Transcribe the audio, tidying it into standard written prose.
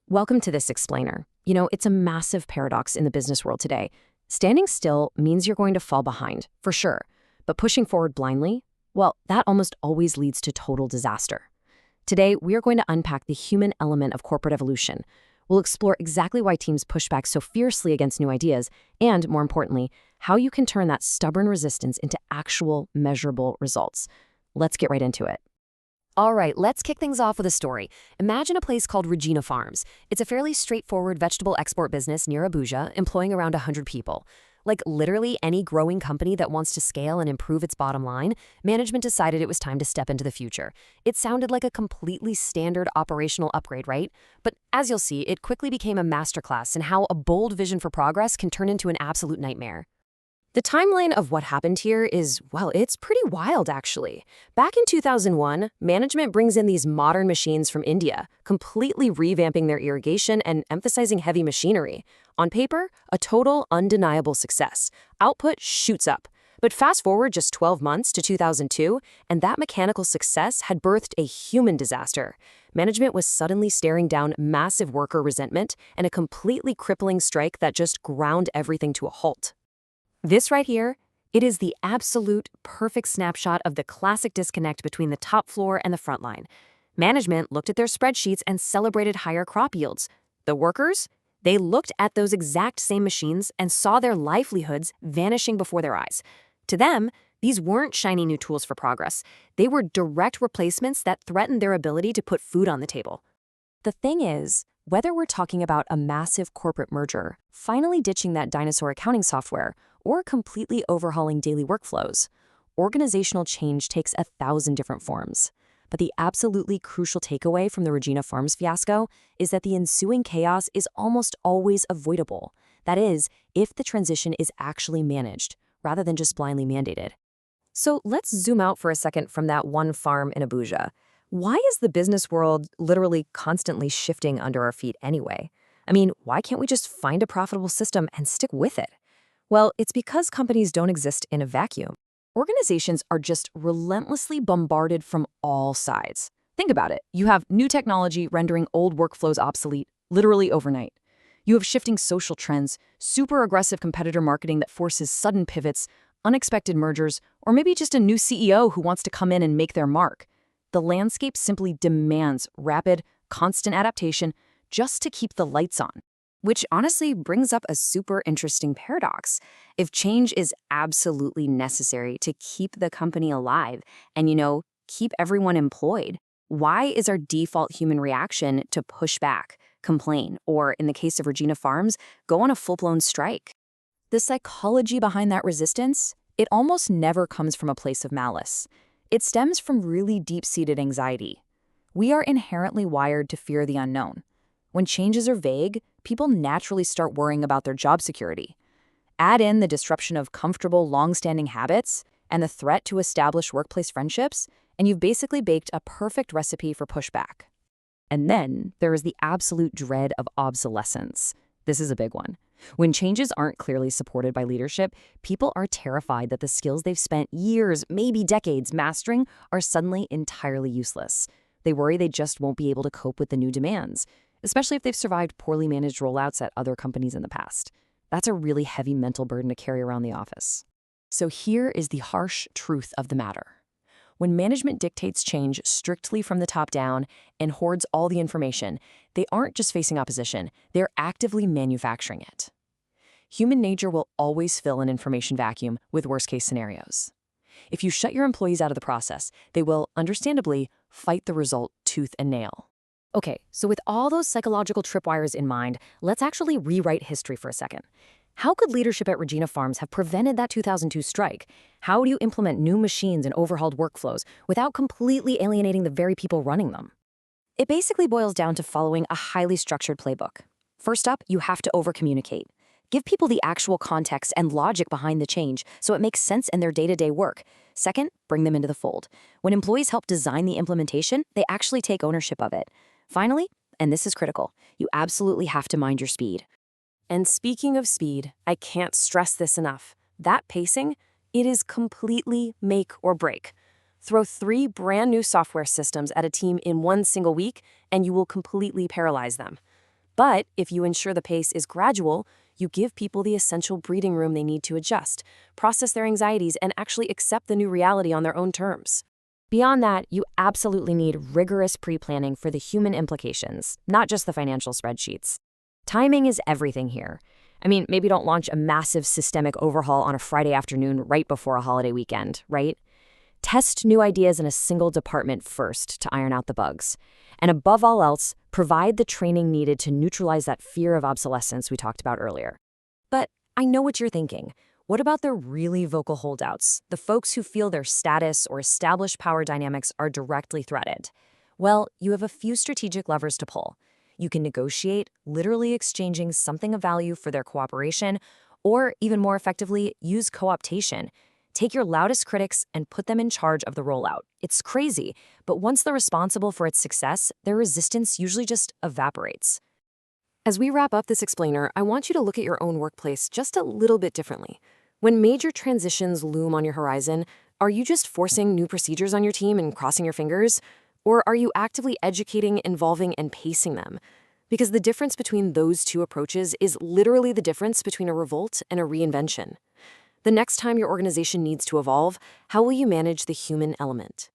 Welcome to this explainer. It's a massive paradox in the business world today. Standing still means you're going to fall behind, for sure. But pushing forward blindly, well, that almost always leads to total disaster. Today, we are going to unpack the human element of corporate evolution. We'll explore exactly why teams push back so fiercely against new ideas, and, more importantly, how you can turn that stubborn resistance into actual, measurable results. Let's get right into it. All right, let's kick things off with a story. Imagine a place called Regina Farms. It's a fairly straightforward vegetable export business near Abuja, employing around 100 people. Like literally any growing company that wants to scale and improve its bottom line, management decided it was time to step into the future. It sounded like a completely standard operational upgrade, right? But as you'll see, it quickly became a masterclass in how a bold vision for progress can turn into an absolute nightmare. The timeline of what happened here is, well, it's pretty wild, actually. Back in 2001, management brings in these modern machines from India, completely revamping their irrigation and emphasizing heavy machinery. On paper, a total, undeniable success. Output shoots up. But fast forward just 12 months to 2002, and that mechanical success had birthed a human disaster. Management was suddenly staring down massive worker resentment and a completely crippling strike that just ground everything to a halt. This right here, it is the absolute perfect snapshot of the classic disconnect between the top floor and the front line. Management looked at their spreadsheets and celebrated higher crop yields. The workers, they looked at those exact same machines and saw their livelihoods vanishing before their eyes. To them, these weren't shiny new tools for progress. They were direct replacements that threatened their ability to put food on the table. The thing is, whether we're talking about a massive corporate merger, finally ditching that dinosaur accounting software, or completely overhauling daily workflows, organizational change takes 1,000 different forms. But the absolutely crucial takeaway from the Regina Farms fiasco is that the ensuing chaos is almost always avoidable. That is, if the transition is actually managed, rather than just blindly mandated. So let's zoom out for a second from that one farm in Abuja. Why is the business world literally constantly shifting under our feet anyway? I mean, why can't we just find a profitable system and stick with it? Well, it's because companies don't exist in a vacuum. Organizations are just relentlessly bombarded from all sides. Think about it. You have new technology rendering old workflows obsolete, literally overnight. You have shifting social trends, super aggressive competitor marketing that forces sudden pivots, unexpected mergers, or maybe just a new CEO who wants to come in and make their mark. The landscape simply demands rapid, constant adaptation just to keep the lights on. Which honestly brings up a super interesting paradox. If change is absolutely necessary to keep the company alive and, keep everyone employed, why is our default human reaction to push back, complain, or in the case of Regina Farms, go on a full-blown strike? The psychology behind that resistance, it almost never comes from a place of malice. It stems from really deep-seated anxiety. We are inherently wired to fear the unknown. When changes are vague, people naturally start worrying about their job security. Add in the disruption of comfortable, long-standing habits and the threat to establish workplace friendships, and you've basically baked a perfect recipe for pushback. And then there is the absolute dread of obsolescence. This is a big one. When changes aren't clearly supported by leadership, people are terrified that the skills they've spent years, maybe decades, mastering are suddenly entirely useless. They worry they just won't be able to cope with the new demands, especially if they've survived poorly managed rollouts at other companies in the past. That's a really heavy mental burden to carry around the office. So here is the harsh truth of the matter. When management dictates change strictly from the top down and hoards all the information, they aren't just facing opposition, they're actively manufacturing it. Human nature will always fill an information vacuum with worst-case scenarios. If you shut your employees out of the process, they will, understandably, fight the result tooth and nail. Okay, so with all those psychological tripwires in mind, let's actually rewrite history for a second. How could leadership at Regina Farms have prevented that 2002 strike? How do you implement new machines and overhauled workflows without completely alienating the very people running them? It basically boils down to following a highly structured playbook. First up, you have to over-communicate. Give people the actual context and logic behind the change so it makes sense in their day-to-day work. Second, bring them into the fold. When employees help design the implementation, they actually take ownership of it. Finally, and this is critical, you absolutely have to mind your speed. And speaking of speed, I can't stress this enough. That pacing, it is completely make or break. Throw 3 brand new software systems at a team in one single week, and you will completely paralyze them. But if you ensure the pace is gradual, you give people the essential breathing room they need to adjust, process their anxieties, and actually accept the new reality on their own terms. Beyond that, you absolutely need rigorous pre-planning for the human implications, not just the financial spreadsheets. Timing is everything here. I mean, maybe don't launch a massive systemic overhaul on a Friday afternoon right before a holiday weekend, right? Test new ideas in a single department first to iron out the bugs. And above all else, provide the training needed to neutralize that fear of obsolescence we talked about earlier. But I know what you're thinking. What about the really vocal holdouts, the folks who feel their status or established power dynamics are directly threatened? Well, you have a few strategic levers to pull. You can negotiate, literally exchanging something of value for their cooperation, or even more effectively, use co-optation. Take your loudest critics and put them in charge of the rollout. It's crazy, but once they're responsible for its success, their resistance usually just evaporates. As we wrap up this explainer, I want you to look at your own workplace just a little bit differently. When major transitions loom on your horizon, are you just forcing new procedures on your team and crossing your fingers? Or are you actively educating, involving, and pacing them? Because the difference between those two approaches is literally the difference between a revolt and a reinvention. The next time your organization needs to evolve, how will you manage the human element?